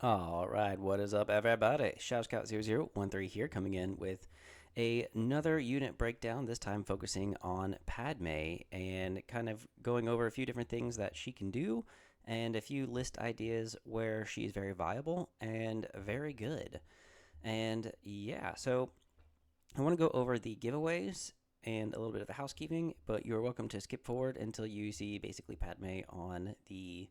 All right, what is up, everybody? ShadowScout0013 here, coming in with another unit breakdown, this time focusing on Padme and kind of going over a few different things that she can do and a few list ideas where she's very viable and very good. And yeah, so I want to go over the giveaways and a little bit of the housekeeping, but you're welcome to skip forward until you see basically Padme on the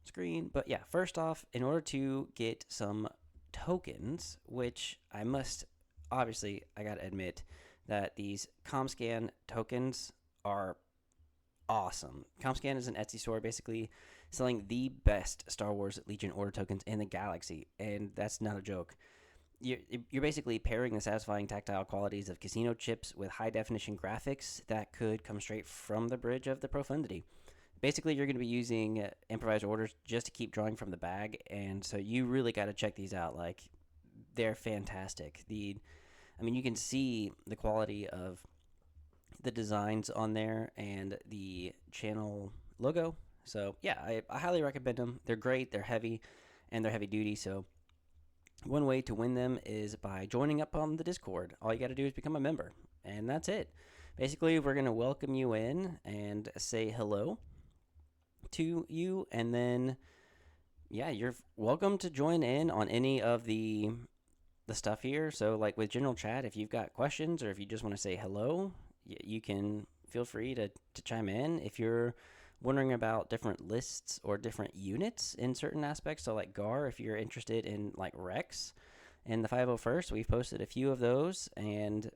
screen. But yeah, first off, in order to get some tokens, which I must obviously, I gotta admit that these ComScan tokens are awesome. ComScan is an Etsy store basically selling the best Star Wars Legion Order tokens in the galaxy, and that's not a joke. You're basically pairing the satisfying tactile qualities of casino chips with high definition graphics that could come straight from the bridge of the Profundity. Basically, you're going to be using improvised orders just to keep drawing from the bag, and so you really got to check these out. Like, they're fantastic. I mean, you can see the quality of the designs on there and the channel logo. So yeah, I highly recommend them. They're great. They're heavy, and they're heavy duty. So one way to win them is by joining up on the Discord. All you got to do is become a member, and that's it. Basically, we're going to welcome you in and say hello to you, and then yeah, you're welcome to join in on any of the stuff here. So like with general chat, if you've got questions or if you just want to say hello, you can feel free to chime in. If you're wondering about different lists or different units in certain aspects, so like Gar, if you're interested in like Rex and the 501st, we've posted a few of those and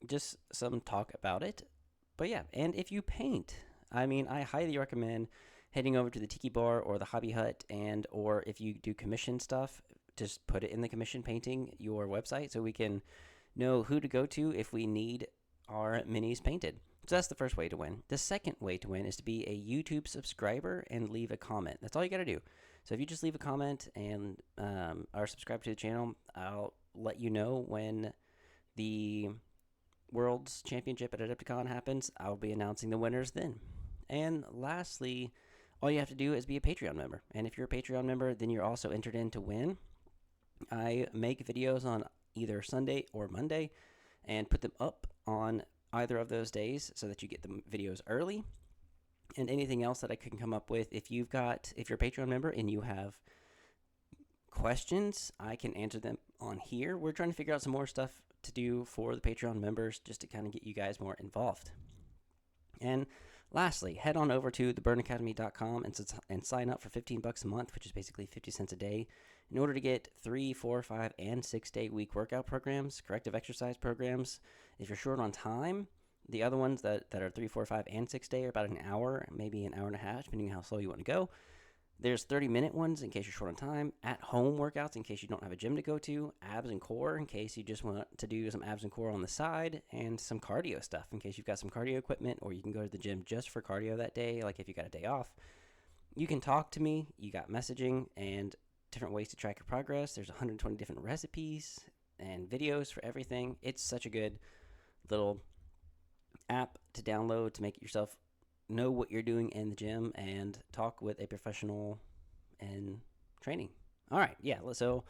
just some talk about it. But yeah, and if you paint, I mean, I highly recommend heading over to the Tiki Bar or the Hobby Hut, and or if you do commission stuff, just put it in the commission painting your website so we can know who to go to if we need our minis painted. So that's the first way to win. The second way to win is to be a YouTube subscriber and leave a comment. That's all you got to do. So if you just leave a comment and are subscribed to the channel, I'll let you know when the World's Championship at Adepticon happens. I'll be announcing the winners then. And lastly, all you have to do is be a Patreon member. And if you're a Patreon member, then you're also entered in to win. I make videos on either Sunday or Monday and put them up on either of those days so that you get the videos early. And anything else that I can come up with, if you're a Patreon member and you have questions, I can answer them on here. We're trying to figure out some more stuff to do for the Patreon members just to kind of get you guys more involved. And lastly, head on over to theburnacademy.com and sign up for $15 a month, which is basically 50 cents a day, in order to get 3, 4, 5, and 6-day week workout programs, corrective exercise programs. If you're short on time, the other ones that are 3, 4, 5, and 6-day are about an hour, maybe an hour and a half, depending on how slow you want to go. There's 30-minute ones in case you're short on time, at-home workouts in case you don't have a gym to go to, abs and core in case you just want to do some abs and core on the side, and some cardio stuff in case you've got some cardio equipment or you can go to the gym just for cardio that day, like if you got a day off. You can talk to me. You got messaging and different ways to track your progress. There's 120 different recipes and videos for everything. It's such a good little app to download to make yourself know what you're doing in the gym and talk with a professional in training. All right, yeah, so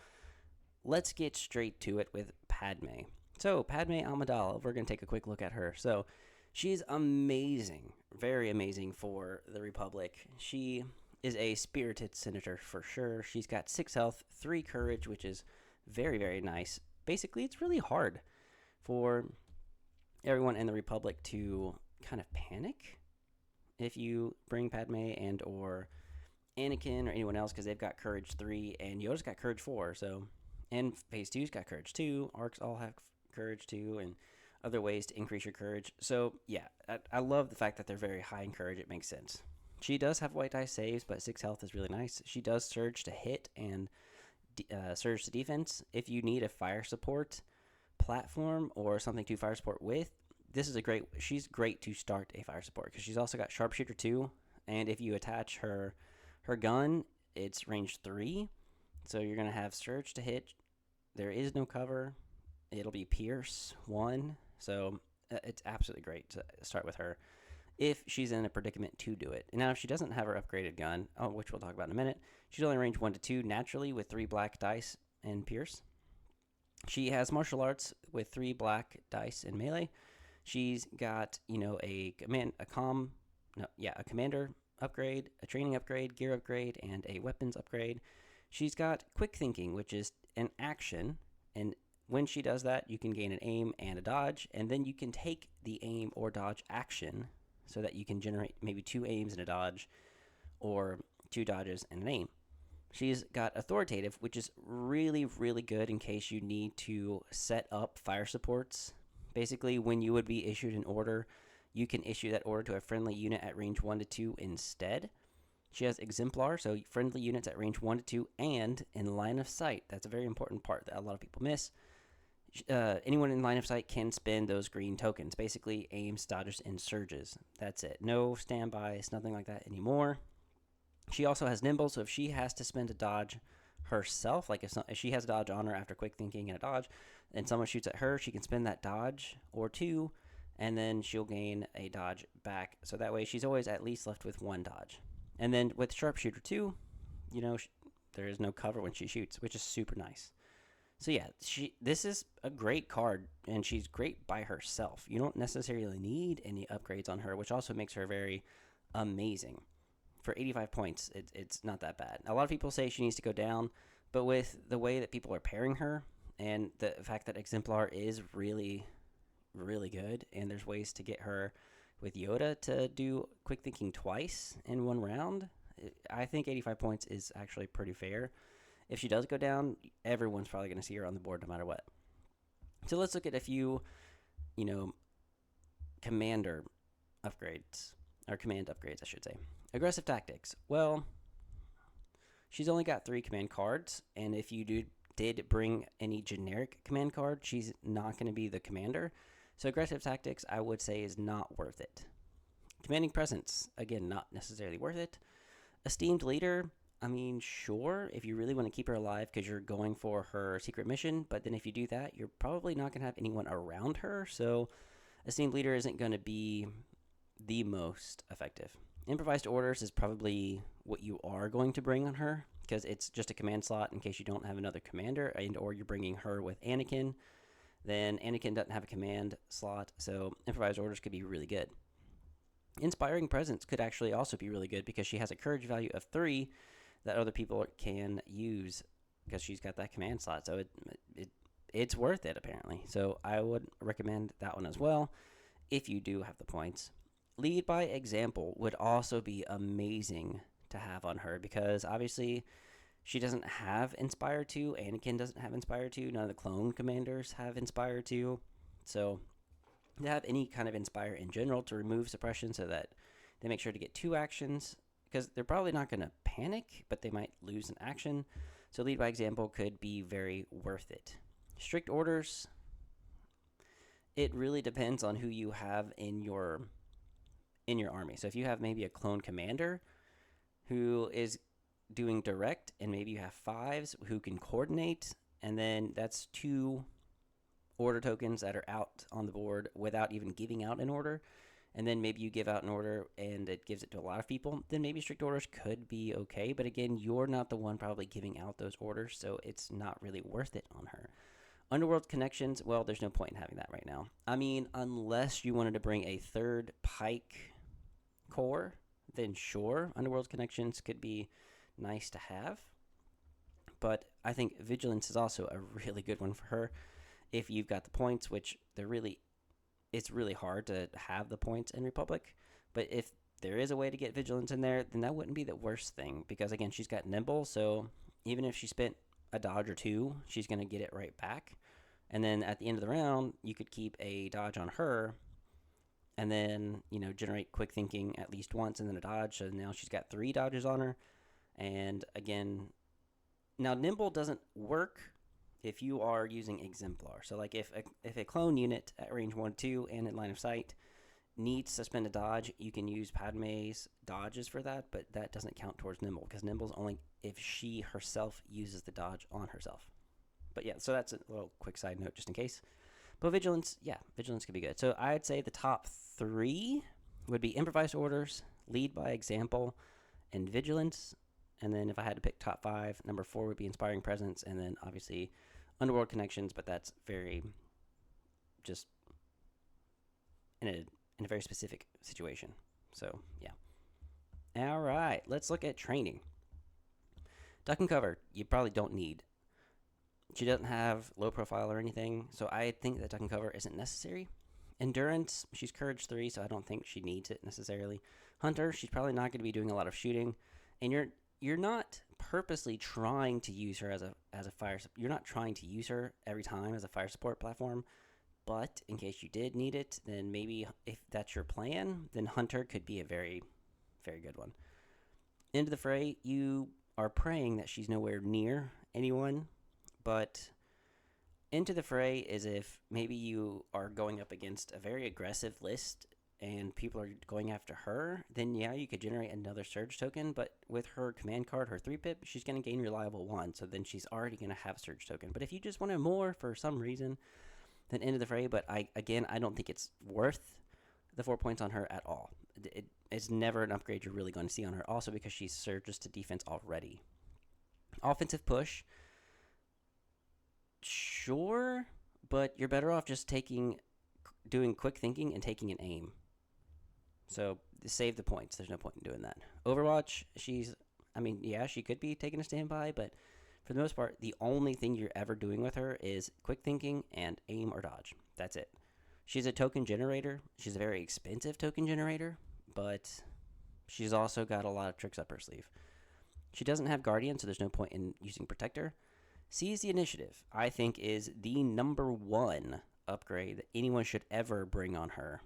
let's get straight to it with Padme. So, Padme Amidala, we're going to take a quick look at her. So, she's amazing, very amazing for the Republic. She is a spirited senator for sure. She's got 6 health, 3 courage, which is very, very nice. Basically, it's really hard for everyone in the Republic to kind of panic if you bring Padme and or Anakin or anyone else because they've got courage 3 and Yoda's got courage 4. So, and phase 2's got courage 2. Arcs all have courage 2 and other ways to increase your courage. So, yeah, I love the fact that they're very high in courage. It makes sense. She does have white dice saves, but 6 health is really nice. She does surge to hit and surge to defense. If you need a fire support platform or something to fire support with, she's great to start a fire support because she's also got sharpshooter 2, and if you attach her gun, it's range 3, so you're going to have surge to hit. There is no cover. It'll be pierce 1, so it's absolutely great to start with her. if she's in a predicament to do it. Now, if she doesn't have her upgraded gun, which we'll talk about in a minute, she's only range 1 to 2 naturally with 3 black dice and pierce. She has martial arts with 3 black dice in melee. She's got, a commander upgrade, a training upgrade, gear upgrade, and a weapons upgrade. She's got quick thinking, which is an action, and when she does that, you can gain an aim and a dodge, and then you can take the aim or dodge action so that you can generate maybe 2 aims and a dodge, or 2 dodges and an aim. She's got authoritative, which is really, really good in case you need to set up fire supports. Basically, when you would be issued an order, you can issue that order to a friendly unit at range 1 to 2 instead. She has exemplar, so friendly units at range 1 to 2 and in line of sight. That's a very important part that a lot of people miss. Anyone in line of sight can spend those green tokens. Basically, aims, dodges, and surges. That's it. No standbys, nothing like that anymore. She also has nimble, so if she has to spend a dodge herself, like if she has a dodge on her after quick thinking and a dodge, and someone shoots at her, she can spend that dodge or 2, and then she'll gain a dodge back. So that way she's always at least left with 1 dodge. And then with sharpshooter 2, there is no cover when she shoots, which is super nice. So yeah, this is a great card, and she's great by herself. You don't necessarily need any upgrades on her, which also makes her very amazing. For 85 points, it's not that bad. A lot of people say she needs to go down, but with the way that people are pairing her, and the fact that Exemplar is really, really good, and there's ways to get her with Yoda to do quick thinking twice in 1 round, I think 85 points is actually pretty fair. If she does go down, everyone's probably going to see her on the board no matter what. So let's look at a few, commander upgrades, or command upgrades, I should say. Aggressive tactics. Well, she's only got 3 command cards, and if you did bring any generic command card, she's not going to be the commander. So aggressive tactics, I would say, is not worth it. Commanding presence, again, not necessarily worth it. Esteemed leader, sure, if you really want to keep her alive because you're going for her secret mission, but then if you do that, you're probably not going to have anyone around her, so esteemed leader isn't going to be the most effective. Improvised orders is probably what you are going to bring on her, because it's just a command slot in case you don't have another commander, and or you're bringing her with Anakin. Then Anakin doesn't have a command slot, so improvised orders could be really good. Inspiring presence could actually also be really good because she has a courage value of 3 that other people can use because she's got that command slot. So it's worth it, apparently. So I would recommend that one as well if you do have the points. Lead by example would also be amazing to have on her because obviously she doesn't have Inspire 2. Anakin doesn't have Inspire 2. None of the clone commanders have Inspire 2. So to have any kind of Inspire in general to remove suppression so that they make sure to get 2 actions, because they're probably not going to panic, but they might lose an action. So lead by example could be very worth it. Strict orders, it really depends on who you have in your army. So if you have maybe a clone commander who is doing direct, and maybe you have 5s who can coordinate, and then that's 2 order tokens that are out on the board without even giving out an order, and then maybe you give out an order and it gives it to a lot of people, then maybe strict orders could be okay. But again, you're not the one probably giving out those orders, so it's not really worth it on her. Underworld connections, well, there's no point in having that right now. Unless you wanted to bring a 3rd Pike Corps, then sure, Underworld connections could be nice to have. But I think Vigilance is also a really good one for her if you've got the points, which it's really hard to have the points in Republic. But if there is a way to get Vigilance in there, then that wouldn't be the worst thing, because again, she's got nimble, so even if she spent a dodge or 2, she's going to get it right back. And then at the end of the round, you could keep a dodge on her, and then, generate quick thinking at least once, and then a dodge. So now she's got 3 dodges on her. And again, now nimble doesn't work if you are using exemplar. So like if a clone unit at range 1, 2, and in line of sight needs to spend a dodge, you can use Padme's dodges for that, but that doesn't count towards nimble, because nimble's only if she herself uses the dodge on herself. But yeah, so that's a little quick side note just in case. But vigilance could be good. So I'd say the top 3 would be improvised orders, lead by example, and vigilance. And then if I had to pick top 5, number 4 would be inspiring presence, and then obviously underworld connections, but that's very just in a very specific situation. So yeah. All right, let's look at training. Duck and cover, you probably don't need. She doesn't have low profile or anything, so I think that duck and cover isn't necessary. Endurance, she's courage 3, so I don't think she needs it necessarily. Hunter, she's probably not going to be doing a lot of shooting, and you're not purposely trying to use her as a fire. You're not trying to use her every time as a fire support platform. But in case you did need it, then maybe if that's your plan, then Hunter could be a very, very good one. Into the fray, you are praying that she's nowhere near anyone, but into the fray is if maybe you are going up against a very aggressive list and people are going after her, then yeah, you could generate another surge token, but with her command card, her 3-pip, she's going to gain reliable 1, so then she's already going to have a surge token. But if you just wanted more for some reason, then into the fray, but I don't think it's worth the 4 points on her at all. It's never an upgrade you're really going to see on her, also because she surges to defense already. Offensive push, sure, but you're better off just doing quick thinking and taking an aim. So save the points. There's no point in doing that. Overwatch, she could be taking a standby, but for the most part, the only thing you're ever doing with her is quick thinking and aim or dodge. That's it. She's a token generator. She's a very expensive token generator, but she's also got a lot of tricks up her sleeve. She doesn't have Guardian, so there's no point in using Protector. Seize the Initiative, I think, is the number 1 upgrade that anyone should ever bring on her,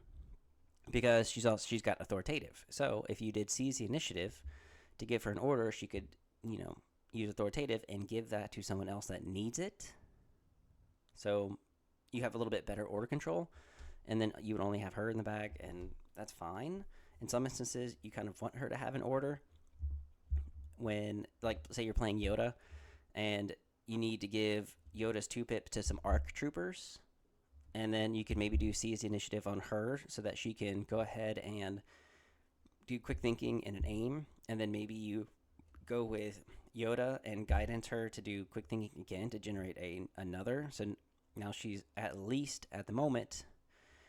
because she's got Authoritative. So if you did Seize the Initiative to give her an order, she could, use Authoritative and give that to someone else that needs it. So you have a little bit better order control, and then you would only have her in the bag, and that's fine. In some instances, you kind of want her to have an order when, like, say you're playing Yoda, and you need to give Yoda's 2-pip to some ARC troopers, and then you could maybe do Seize the Initiative on her so that she can go ahead and do quick thinking and an aim, and then maybe you go with Yoda and guidance her to do quick thinking again to generate another. So now she's, at least at the moment,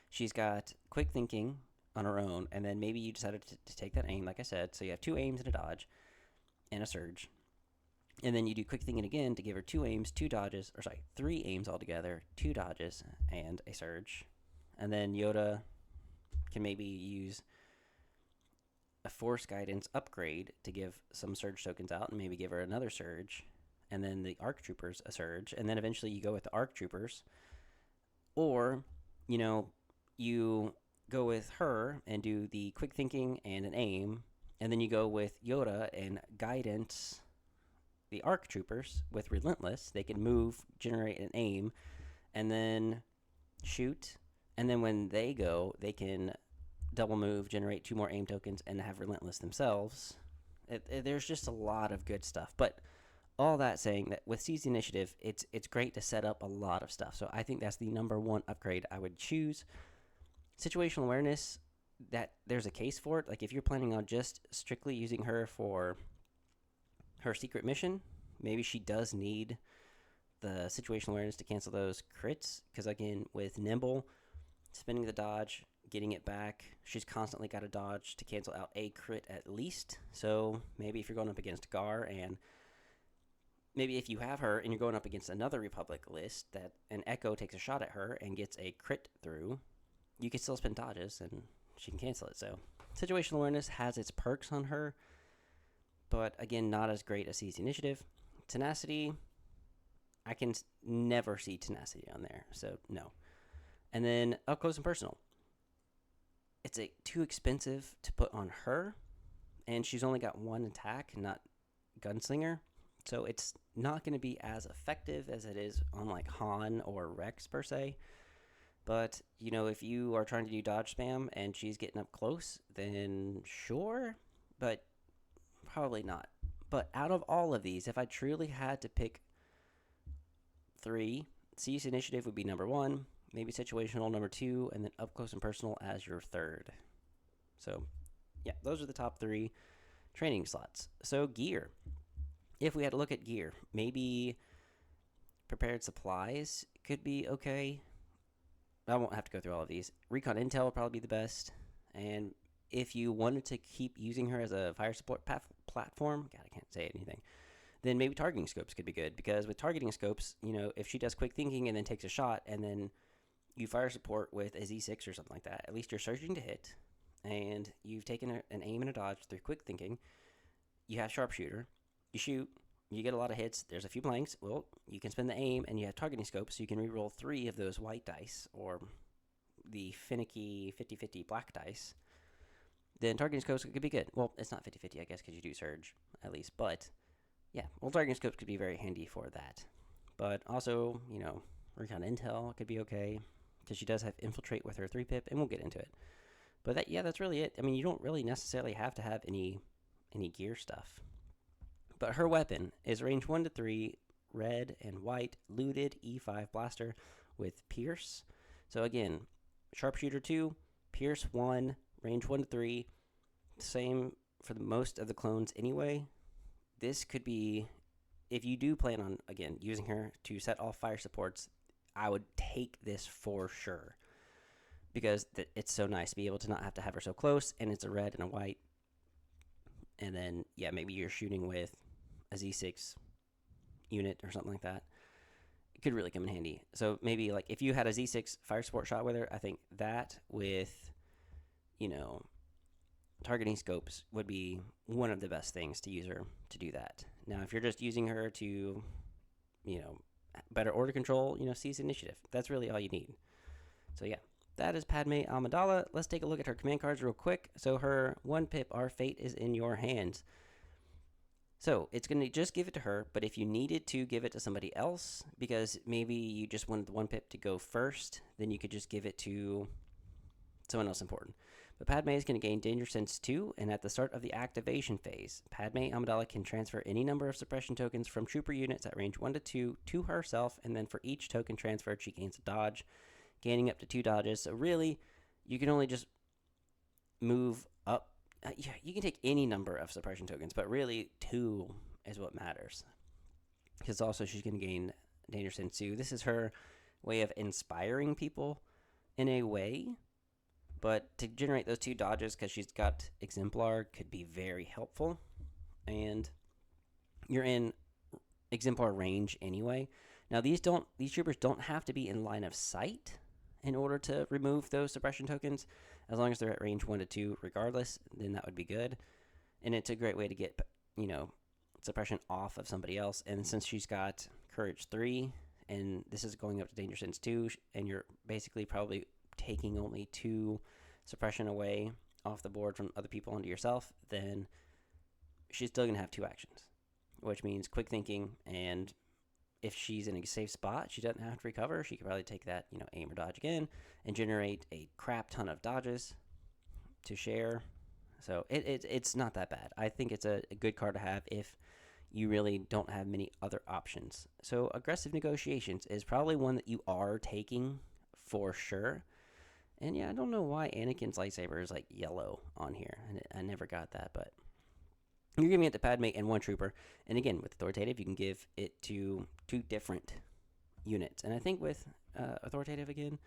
she's got quick thinking on her own, and then maybe you decided to take that aim, like I said, so you have 2 aims and a dodge and a surge. And then you do quick thinking again to give her 2 aims, 2 dodges, 3 aims altogether, 2 dodges, and a surge. And then Yoda can maybe use a Force Guidance upgrade to give some surge tokens out and maybe give her another surge. And then the ARC Troopers a surge. And then eventually you go with the ARC Troopers. Or, you go with her and do the quick thinking and an aim. And then you go with Yoda and guidance the ARC Troopers with Relentless. They can move, generate an aim, and then shoot. And then when they go, they can double move, generate 2 more aim tokens, and have Relentless themselves. There's just a lot of good stuff. But all that saying that with Seize the Initiative, it's great to set up a lot of stuff. So I think that's the number 1 upgrade I would choose. Situational awareness, that there's a case for it. Like if you're planning on just strictly using her for her secret mission, maybe she does need the situational awareness to cancel those crits, because again, with Nimble, spinning the dodge, getting it back, she's constantly got a dodge to cancel out a crit at least. So maybe if you're going up against Gar, and maybe if you have her and you're going up against another Republic list that an Echo takes a shot at her and gets a crit through, you can still spin dodges and she can cancel it. So situational awareness has its perks on her, but again, not as great as Seize the Initiative. Tenacity, I can never see Tenacity on there, so no. And then up close and personal. It's too expensive to put on her, and she's only got 1 attack, not Gunslinger, so it's not going to be as effective as it is on like Han or Rex per se. But, if you are trying to do dodge spam and she's getting up close, then sure, but probably not. But out of all of these, if I truly had to pick 3, Seize Initiative would be number 1, maybe situational number 2, and then up close and personal as your 3rd. So, yeah, those are the top 3 training slots. So, gear. If we had to look at gear, maybe prepared supplies could be okay. I won't have to go through all of these. Recon Intel would probably be the best. And if you wanted to keep using her as a fire support platform, God, I can't say anything, then maybe targeting scopes could be good. Because with targeting scopes, if she does quick thinking and then takes a shot and then you fire support with a Z6 or something like that, at least you're searching to hit and you've taken an aim and a dodge through quick thinking. You have sharpshooter. You shoot. You get a lot of hits. There's a few blanks. Well, you can spend the aim, and you have targeting scope, so you can reroll 3 of those white dice, or the finicky 50-50 black dice. Then targeting scopes could be good. Well, it's not 50-50, I guess, because you do surge, at least. But, yeah, targeting scopes could be very handy for that. But also, Recon Intel could be okay, because she does have Infiltrate with her 3-pip, and we'll get into it. But, that's really it. I mean, you don't really necessarily have to have any gear stuff. But her weapon is range 1 to 3, red and white, looted E5 blaster with Pierce. So again, sharpshooter 2, Pierce 1, range 1 to 3. Same for the most of the clones anyway. This could be, if you do plan on, again, using her to set off fire supports, I would take this for sure. Because it's so nice to be able to not have to have her so close, and it's a red and a white. And then, maybe you're shooting with a Z6 unit or something like that. It could really come in handy. So maybe, like, if you had a Z6 fire support shot with her, I think that with, targeting scopes would be one of the best things to use her to do that. Now, if you're just using her to, better order control, seize initiative. That's really all you need. So, that is Padme Amidala. Let's take a look at her command cards real quick. So her 1-pip, Our Fate is in Your Hands. So it's going to just give it to her, but if you needed to give it to somebody else, because maybe you just wanted the 1-pip to go first, then you could just give it to someone else important. But Padme is going to gain Danger Sense 2, and at the start of the activation phase, Padme Amidala can transfer any number of suppression tokens from trooper units at range 1 to 2 to herself, and then for each token transferred, she gains a dodge, gaining up to 2 dodges. So really, you can only just move up. You can take any number of suppression tokens, but really 2 is what matters. Because also she's going to gain Danger Sense 2. This is her way of inspiring people in a way. But to generate those 2 dodges, because she's got Exemplar, could be very helpful. And you're in Exemplar range anyway. Now these troopers don't have to be in line of sight in order to remove those suppression tokens. As long as they're at range 1 to 2 regardless, then that would be good. And it's a great way to get, suppression off of somebody else. And since she's got Courage 3, and this is going up to Danger Sense 2, and you're basically probably taking only 2 suppression away off the board from other people onto yourself, then she's still going to have 2 actions. Which means quick thinking, and if she's in a safe spot, she doesn't have to recover. She could probably take that, aim or dodge again and generate a crap ton of dodges to share. So it's not that bad. I think it's a good card to have if you really don't have many other options. So Aggressive Negotiations is probably one that you are taking for sure. And I don't know why Anakin's lightsaber is like yellow on here. I never got that, but you're giving it to Padme and 1 trooper. And again, with Authoritative, you can give it to 2 different units. And I think with Authoritative, again,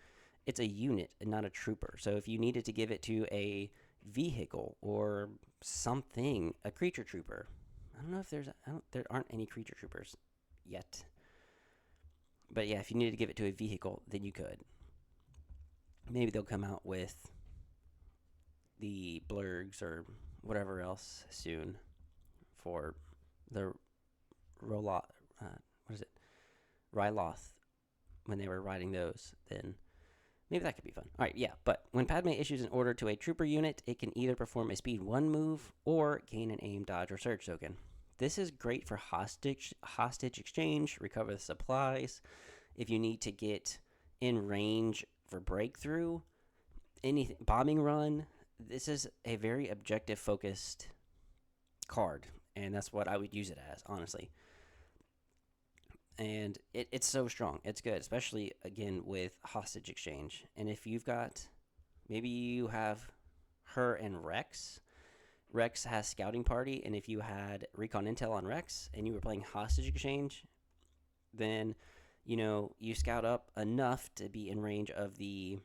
it's a unit and not a trooper. So if you needed to give it to a vehicle or something, a creature trooper. I don't know if there aren't any creature troopers yet. But if you needed to give it to a vehicle, then you could. Maybe they'll come out with the blurgs or whatever else soon for the Ryloth, when they were riding those, then maybe that could be fun. All right, but when Padme issues an order to a trooper unit, it can either perform a speed 1 move or gain an aim, dodge, or surge token. This is great for hostage exchange, recover the supplies, if you need to get in range for breakthrough, anything, bombing run. This is a very objective focused card, and that's what I would use it as, honestly. And it's so strong. It's good, especially, again, with hostage exchange. And if you've got, maybe you have her and Rex. Rex has Scouting Party, and if you had Recon Intel on Rex and you were playing Hostage Exchange, then you scout up enough to be in range of the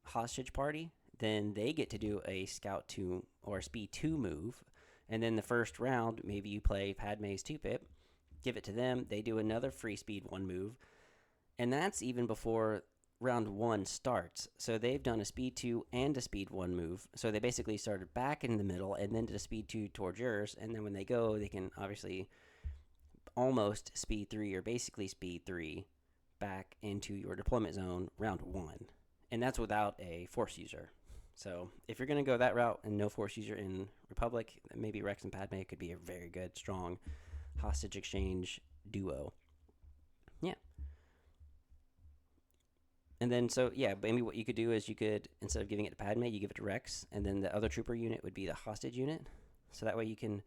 Hostage Party. Then they get to do a Scout 2 or Speed 2 move. And then the first round, maybe you play Padme's 2-pip, give it to them. They do another free Speed 1 move. And that's even before round 1 starts. So they've done a Speed 2 and a Speed 1 move. So they basically started back in the middle and then did a Speed 2 towards yours. And then when they go, they can obviously almost Speed 3 or basically Speed 3 back into your deployment zone round 1. And that's without a Force user. So if you're going to go that route and no Force user in Republic, maybe Rex and Padme could be a very good, strong Hostage Exchange duo. Yeah. And then, so, yeah, maybe what you could do is you could, instead of giving it to Padme, you give it to Rex, and then the other trooper unit would be the hostage unit. So that way you can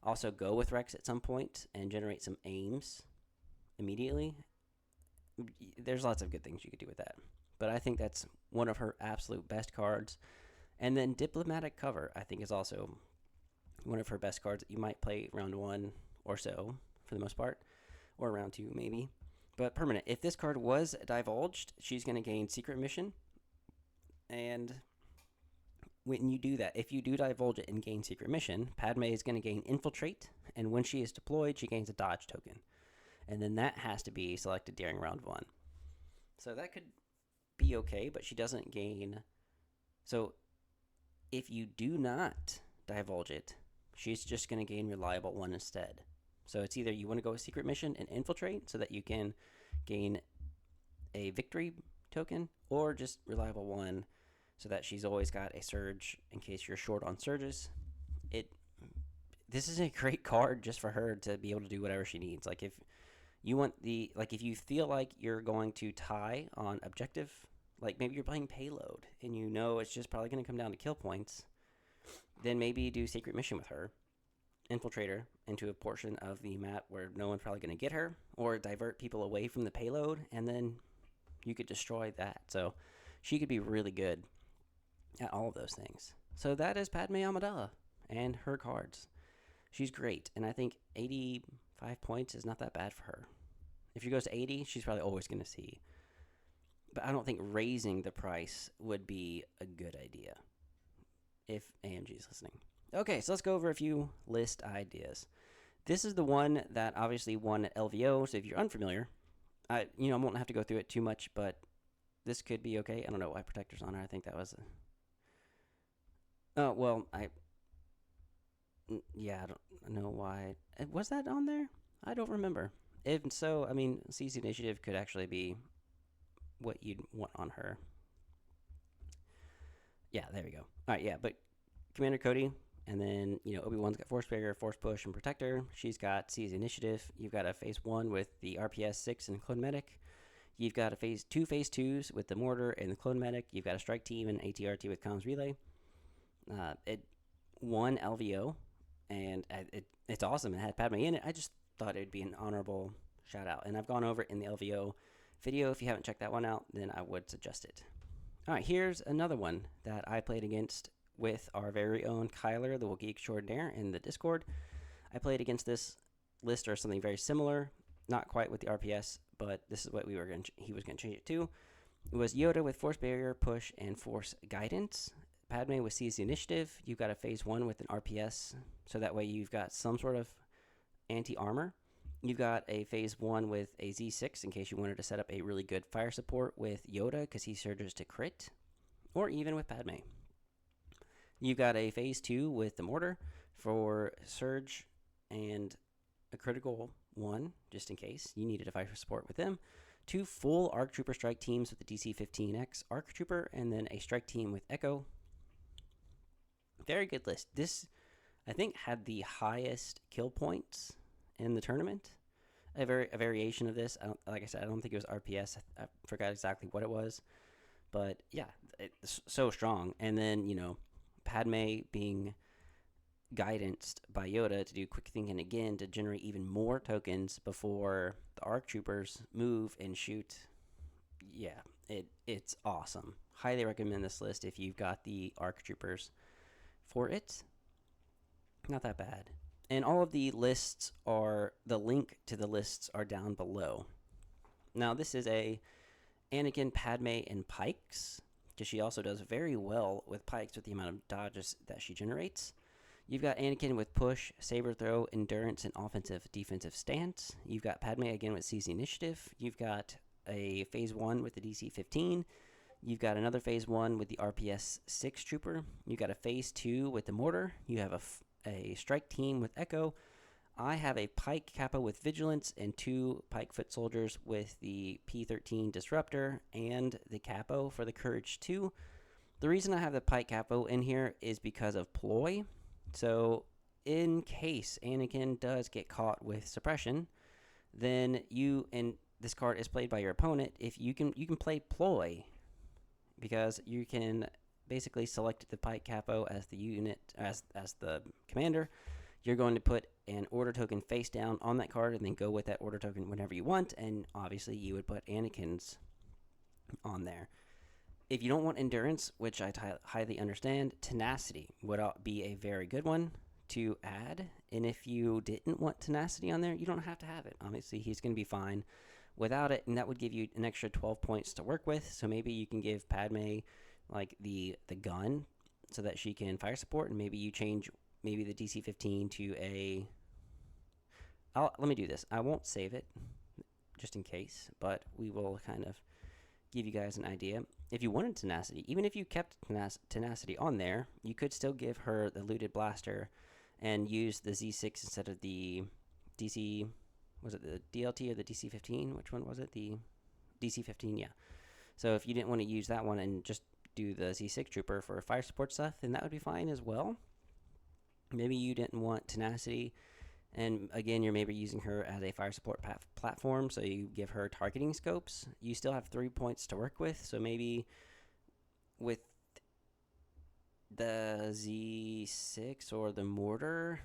also go with Rex at some point and generate some aims immediately. There's lots of good things you could do with that. But I think that's one of her absolute best cards. And then Diplomatic Cover, I think, is also one of her best cards that you might play round 1 or so, for the most part, or round 2 maybe. But permanent. If this card was divulged, she's going to gain Secret Mission. And when you do that, if you do divulge it and gain Secret Mission, Padme is going to gain Infiltrate. And when she is deployed, she gains a Dodge token. And then that has to be selected during round 1. So that could be okay, but she doesn't gain. So if you do not divulge it, she's just going to gain Reliable 1 instead. So it's either you want to go with Secret Mission and Infiltrate so that you can gain a victory token, or just Reliable 1 so that she's always got a Surge in case you're short on Surges. This is a great card just for her to be able to do whatever she needs. Like if you want if you feel like you're going to tie on objective, like maybe you're playing Payload and you know it's just probably going to come down to kill points, then maybe do Secret Mission with her. Infiltrate her into a portion of the map where no one's probably going to get her, or divert people away from the payload, and then you could destroy that. So she could be really good at all of those things. So that is Padme Amidala and her cards. She's great, and I think 85 points is not that bad for her. If she goes to 80, she's probably always going to see. But I don't think raising the price would be a good idea if AMG is listening. Okay, so let's go over a few list ideas. This is the one that obviously won at LVO, so if you're unfamiliar, I won't have to go through it too much, but this could be okay. I don't know why Protector's on her. I think that was I don't know why. Was that on there? I don't remember. If so, CC Initiative could actually be what you'd want on her. Yeah, there we go. All right, yeah, but Commander Cody, and then, Obi-Wan's got Force Barrier, Force Push, and Protector. She's got Seize Initiative. You've got a Phase 1 with the RPS 6 and Clone Medic. You've got a Phase 2s with the Mortar and the Clone Medic. You've got a Strike Team and ATRT with Comms Relay. It won LVO, and it's awesome. It had Padme in it. I just thought it would be an honorable shout-out. And I've gone over it in the LVO video. If you haven't checked that one out, then I would suggest it. All right, here's another one that I played against with our very own Kyler, the Wookiee Extraordinaire, in the Discord. I played against this list or something very similar, not quite with the RPS, but this is what he was going to change it to. It was Yoda with Force Barrier, Push, and Force Guidance. Padme with Seize the Initiative. You've got a Phase 1 with an RPS, so that way you've got some sort of anti-armor. You've got a Phase 1 with a Z6 in case you wanted to set up a really good fire support with Yoda because he surges to crit, or even with Padme. You've got a Phase 2 with the Mortar for Surge and a critical 1, just in case you needed a fire support with them. 2 full ARC Trooper strike teams with the DC-15X ARC Trooper, and then a strike team with Echo. Very good list. This, I think, had the highest kill points in the tournament. A variation of this. Like I said, I don't think it was RPS. I forgot exactly what it was. But, yeah, it's so strong. And then, Padme being guidanced by Yoda to do quick thinking again to generate even more tokens before the ARC Troopers move and shoot. yeah, it's awesome. Highly recommend this list if you've got the ARC Troopers for it. Not that bad. And all of the lists are, the link to the lists are down below. Now, this is a Anakin, Padme, and Pikes, because she also does very well with Pikes with the amount of dodges that she generates. You've got Anakin with push, saber throw, endurance, and offensive defensive stance. You've got Padme again with seize initiative. You've got a phase 1 with the DC 15. You've got another phase 1 with the RPS 6 trooper. You've got a phase 2 with the mortar. You have a strike team with Echo. I have a Pike Kappa with Vigilance and 2 Pike Foot Soldiers with the P13 Disruptor and the Capo for the Courage 2. The reason I have the Pike Capo in here is because of Ploy. So in case Anakin does get caught with suppression, then and this card is played by your opponent, if you can play Ploy, because you can basically select the Pike Capo as the unit, as the commander. You're going to put an order token face down on that card and then go with that order token whenever you want, and obviously you would put Anakin's on there. If you don't want endurance, which I highly understand, tenacity would be a very good one to add. And if you didn't want tenacity on there, you don't have to have it. Obviously, he's going to be fine without it, and that would give you an extra 12 points to work with. So maybe you can give Padme like the gun so that she can fire support, and maybe you change maybe the DC 15 to a... let me do this. I won't save it just in case, but we will kind of give you guys an idea. If you wanted tenacity, even if you kept tenacity on there, you could still give her the looted blaster and use the Z6 instead of the DC. Was it the DLT or the DC 15? Which one was it? The DC 15, yeah. So if you didn't want to use that one and just do the Z6 trooper for fire support stuff, then that would be fine as well. Maybe you didn't want tenacity, and again, you're maybe using her as a fire support platform, so you give her targeting scopes. You still have 3 points to work with, so maybe with the Z6 or the mortar,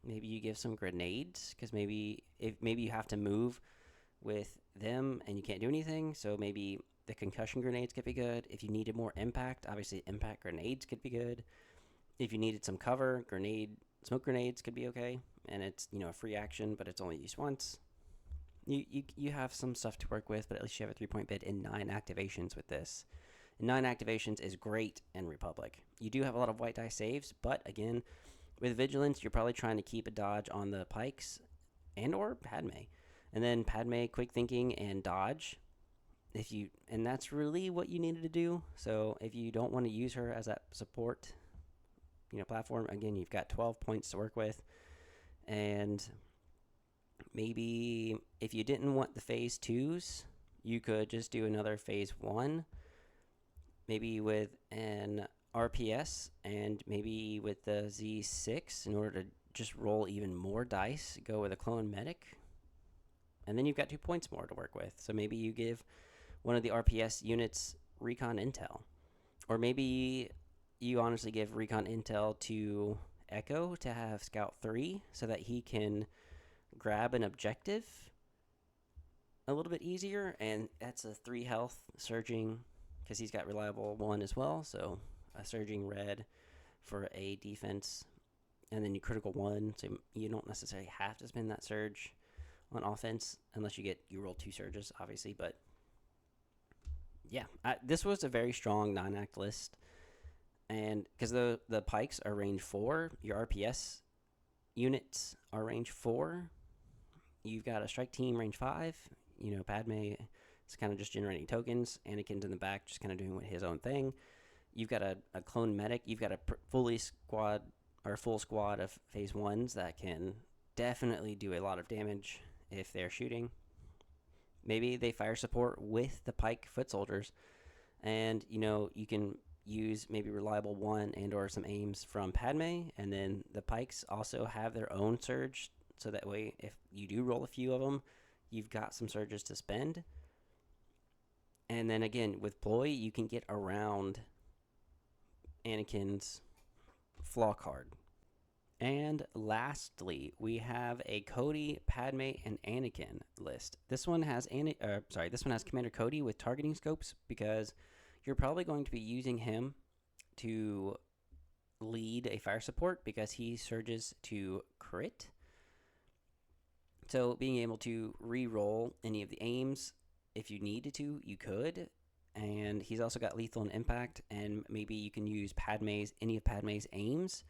maybe you give some grenades, because maybe you have to move with them and you can't do anything, so maybe the concussion grenades could be good. If you needed more impact, obviously impact grenades could be good. If you needed some cover, smoke grenades could be okay, and it's, a free action, but it's only used once. You have some stuff to work with, but at least you have a 3-point bid and 9 activations with this. And 9 activations is great in Republic. You do have a lot of white die saves, but again, with Vigilance, you're probably trying to keep a dodge on the Pikes and or Padme. And then Padme, quick thinking and dodge. And that's really what you needed to do. So if you don't want to use her as that support platform, again, you've got 12 points to work with. And maybe if you didn't want the phase 2s, you could just do another phase 1, maybe with an RPS and maybe with the Z6 in order to just roll even more dice, go with a clone medic, and then you've got 2 points more to work with. So maybe you give one of the RPS units recon intel, or maybe you honestly give recon intel to Echo to have Scout 3 so that he can grab an objective a little bit easier, and that's a 3 health surging, because he's got reliable 1 as well, so a surging red for a defense, and then you critical 1, so you don't necessarily have to spend that surge on offense unless you roll 2 surges, obviously. But yeah, this was a very strong 9-act list. And because the Pikes are range 4, your RPS units are range 4. You've got a strike team range 5. Padme is kind of just generating tokens. Anakin's in the back just kind of doing his own thing. You've got a clone medic. You've got a full squad of phase 1s that can definitely do a lot of damage if they're shooting. Maybe they fire support with the Pike foot soldiers, and you can use maybe reliable 1 and or some aims from Padme, and then the Pikes also have their own surge, so that way if you do roll a few of them, you've got some surges to spend. And then again, with Ploy, you can get around Anakin's flaw card. And lastly, we have a Cody, Padme, and Anakin list. This one has this one has Commander Cody with targeting scopes because you're probably going to be using him to lead a fire support because he surges to crit. So being able to re-roll any of the aims, if you needed to, you could. And he's also got lethal and impact, and maybe you can use any of Padme's aims.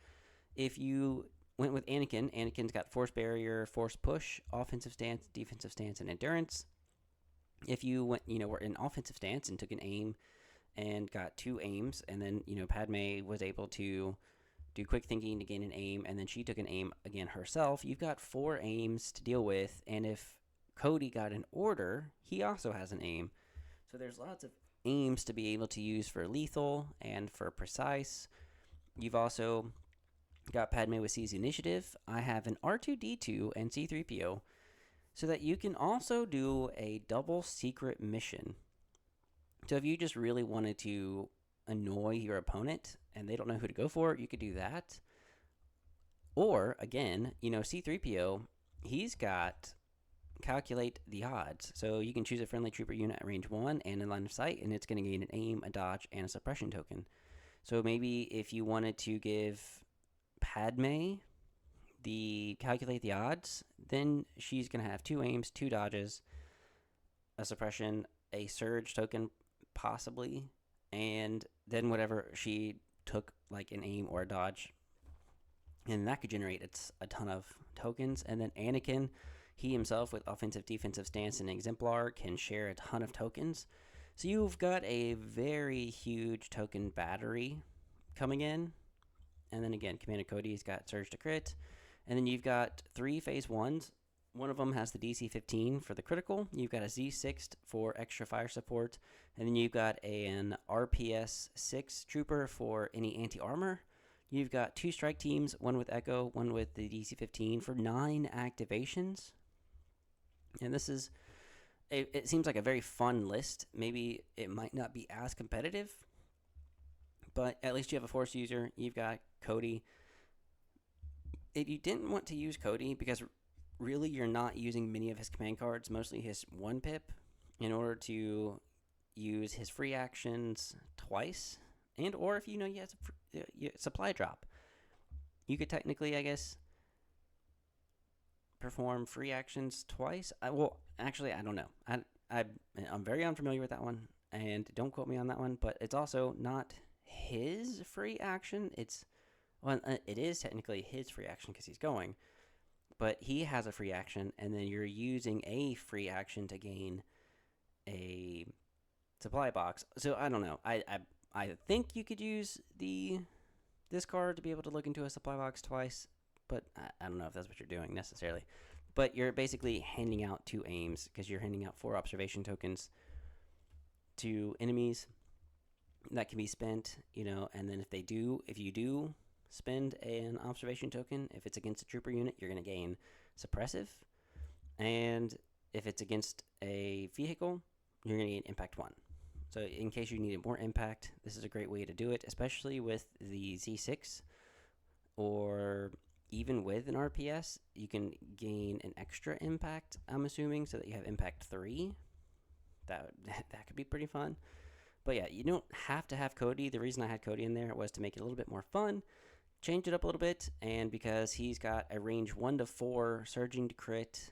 If you went with Anakin, Anakin's got force barrier, force push, offensive stance, defensive stance, and endurance. If you went, were in offensive stance and took an aim and got 2 aims, and then, Padme was able to do quick thinking to gain an aim, and then she took an aim again herself, you've got 4 aims to deal with, and if Cody got an order, he also has an aim. So there's lots of aims to be able to use for lethal and for precise. You've also got Padme with Seize Initiative. I have an R2-D2 and C-3PO so that you can also do a double secret mission. So if you just really wanted to annoy your opponent and they don't know who to go for, you could do that. Or, again, C-3PO, he's got calculate the odds. So you can choose a friendly trooper unit at range 1 and in line of sight, and it's going to gain an aim, a dodge, and a suppression token. So maybe if you wanted to give Padme the calculate the odds, then she's going to have 2 aims, 2 dodges, a suppression, a surge token possibly, and then whatever she took, like an aim or a dodge, and that could generate a ton of tokens. And then Anakin, he himself with offensive, defensive stance and exemplar can share a ton of tokens. So you've got a very huge token battery coming in. And then again, Commander Cody's got surge to crit. And then you've got 3 phase 1s. One of them has the DC 15 for the critical. You've got a Z6 for extra fire support. And then you've got an RPS 6 trooper for any anti-armor. You've got 2 strike teams, one with Echo, one with the DC 15 for 9 activations. And this is, it seems like a very fun list. Maybe it might not be as competitive, but at least you have a Force user. You've got Cody. If you didn't want to use Cody, because really you're not using many of his command cards, mostly his 1-pip, in order to use his free actions twice, and or if you have a supply drop, you could technically, I guess, perform free actions twice. Well, actually, I don't know. I'm very unfamiliar with that one, and don't quote me on that one. But it's also not his free action. It is technically his free action because he's going, but he has a free action, and then you're using a free action to gain a supply box. So I don't know. I think you could use this card to be able to look into a supply box twice, but I don't know if that's what you're doing necessarily. But you're basically handing out 2 aims because you're handing out 4 observation tokens to enemies that can be spent, and then if you do spend an observation token, if it's against a trooper unit, you're going to gain suppressive, and if it's against a vehicle, you're going to gain impact 1. So in case you needed more impact, this is a great way to do it, especially with the Z6, or even with an RPS, you can gain an extra impact, I'm assuming, so that you have impact 3. That could be pretty fun. But yeah, you don't have to have Cody. The reason I had Cody in there was to make it a little bit more fun, change it up a little bit, and because he's got a range 1 to 4 surging to crit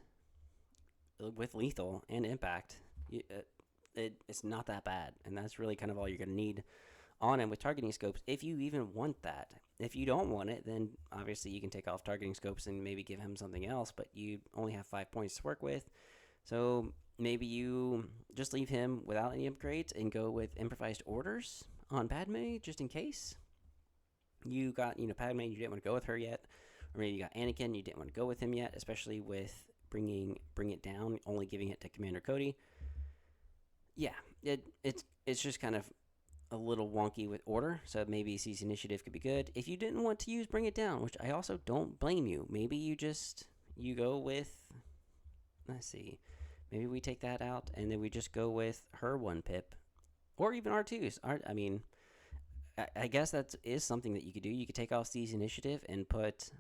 with lethal and impact, it's not that bad, and that's really kind of all you're going to need on him with targeting scopes, if you even want that. If you don't want it, then obviously you can take off targeting scopes and maybe give him something else, but you only have 5 points to work with, so maybe you just leave him without any upgrades and go with improvised orders on Padme, just in case. You got, Padme, you didn't want to go with her yet, or maybe you got Anakin, you didn't want to go with him yet, especially with bring it down, only giving it to Commander Cody. Yeah, it's just kind of a little wonky with order, so maybe Seize Initiative could be good. If you didn't want to use Bring It Down, which I also don't blame you, maybe you go with, let's see, maybe we take that out, and then we just go with her 1-pip, or even R2s. I guess that is something that you could do. You could take off Seize Initiative and put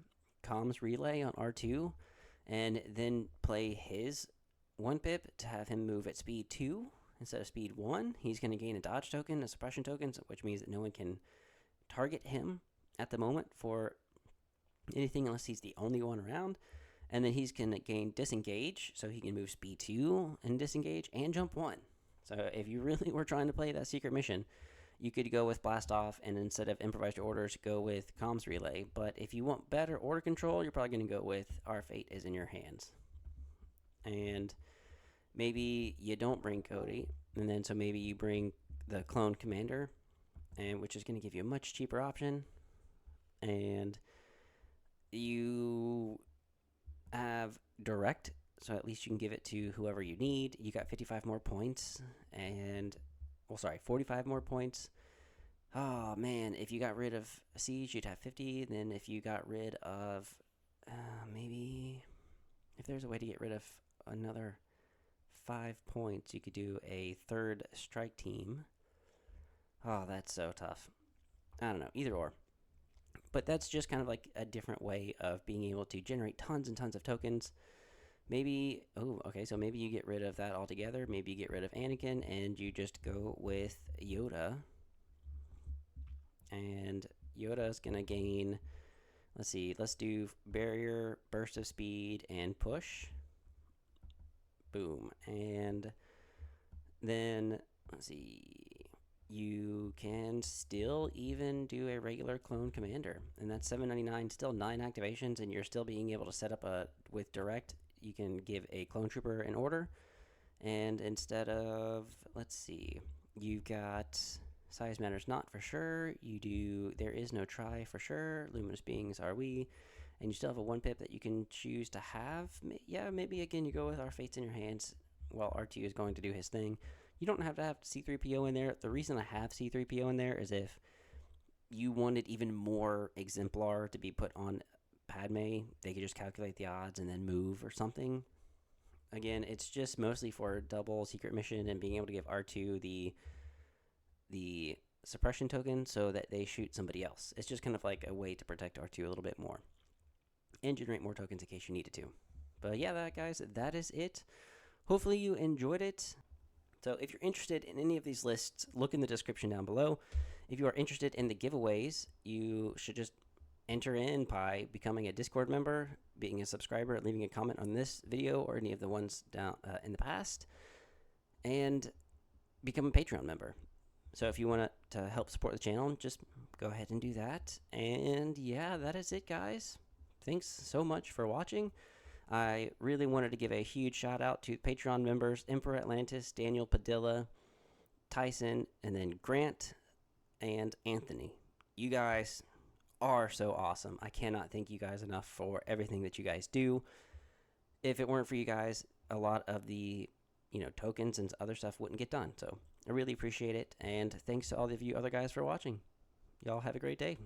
comms relay on R2 and then play his 1 pip to have him move at speed 2 instead of speed 1. He's going to gain a dodge token, a suppression token, which means that no one can target him at the moment for anything unless he's the only one around. And then he's going to gain disengage, so he can move speed 2 and disengage and jump 1. So if you really were trying to play that secret mission, you could go with Blast Off and instead of improvised orders, go with comms relay. But if you want better order control, you're probably going to go with Our Fate is in Your Hands. And maybe you don't bring Cody, and then so maybe you bring the clone commander, and which is going to give you a much cheaper option. And you have direct, so at least you can give it to whoever you need. You got 55 more points, and 45 more points. Oh man, if you got rid of Siege, you'd have 50. Then if you got rid of maybe if there's a way to get rid of another 5 points, you could do a third strike team. Oh, that's so tough. I don't know, either or. But that's just kind of like a different way of being able to generate tons and tons of tokens. Maybe, so maybe you get rid of that altogether. Maybe you get rid of Anakin and you just go with Yoda. And Yoda's going to gain, let's do barrier, burst of speed, and push. Boom. And then, you can still even do a regular clone commander, and that's $7.99, still 9 activations, and you're still being able to set up with direct, you can give a clone trooper an order, and instead of, you've got size matters not for sure, there is no try for sure, luminous beings are we, and you still have a 1 pip that you can choose to have. Yeah, maybe again you go with Our Fates in Your Hands while R2 is going to do his thing. You don't have to have C-3PO in there. The reason I have C-3PO in there is if you wanted even more Exemplar to be put on Padme, they could just calculate the odds and then move or something. Again, it's just mostly for double secret mission and being able to give R2 the suppression token so that they shoot somebody else. It's just kind of like a way to protect R2 a little bit more and generate more tokens in case you needed to. But yeah, guys, that is it. Hopefully you enjoyed it. So if you're interested in any of these lists, look in the description down below. If you are interested in the giveaways, you should just enter in by becoming a Discord member, being a subscriber, leaving a comment on this video or any of the ones down in the past, and become a Patreon member. So if you want to help support the channel, just go ahead and do that. And yeah, that is it, guys. Thanks so much for watching. I really wanted to give a huge shout out to Patreon members, Emperor Atlantis, Daniel Padilla, Tyson, and then Grant and Anthony. You guys are so awesome. I cannot thank you guys enough for everything that you guys do. If it weren't for you guys, a lot of the tokens and other stuff wouldn't get done. So I really appreciate it. And thanks to all of you other guys for watching. Y'all have a great day.